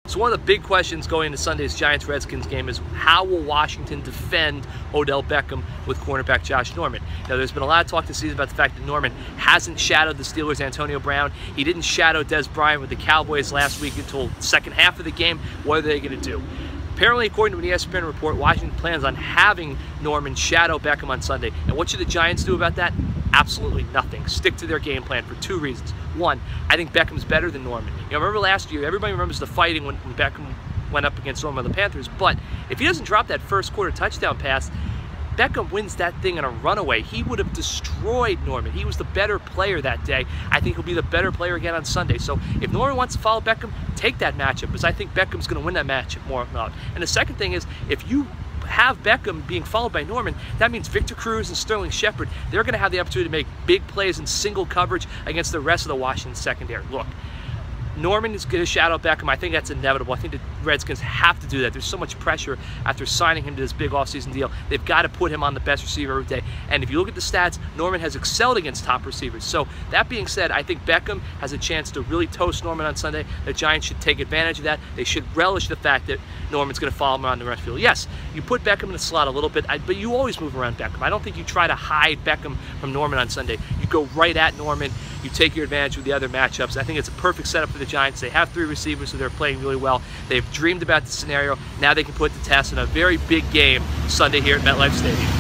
So one of the big questions going into Sunday's Giants-Redskins game is how will Washington defend Odell Beckham with cornerback Josh Norman? Now, there's been a lot of talk this season about the fact that Norman hasn't shadowed the Steelers' Antonio Brown. He didn't shadow Dez Bryant with the Cowboys last week until the second half of the game. What are they going to do? Apparently, according to an ESPN report, Washington plans on having Norman shadow Beckham on Sunday. And what should the Giants do about that? Absolutely nothing. Stick to their game plan for two reasons. One, I think Beckham's better than Norman. You know, remember last year, everybody remembers the fighting when Beckham went up against Norman on the Panthers, but if he doesn't drop that first quarter touchdown pass, Beckham wins that thing in a runaway. He would have destroyed Norman. He was the better player that day. I think he'll be the better player again on Sunday. So if Norman wants to follow Beckham, take that matchup, because I think Beckham's going to win that matchup more than not. And the second thing is, if you have Beckham being followed by Norman, that means Victor Cruz and Sterling Shepard, they're going to have the opportunity to make big plays in single coverage against the rest of the Washington secondary. Look, Norman is going to shadow Beckham. I think that's inevitable. I think the Redskins have to do that. There's so much pressure after signing him to this big offseason deal. They've got to put him on the best receiver every day. And if you look at the stats, Norman has excelled against top receivers. So that being said, I think Beckham has a chance to really toast Norman on Sunday. The Giants should take advantage of that. They should relish the fact that Norman's going to follow him around the rest field. Yes, you put Beckham in the slot a little bit, but you always move around Beckham. I don't think you try to hide Beckham from Norman on Sunday. You go right at Norman. You take your advantage with the other matchups. I think it's a perfect setup for the Giants. They have three receivers, so they're playing really well. They've dreamed about the scenario. Now they can put it to test in a very big game Sunday here at MetLife Stadium.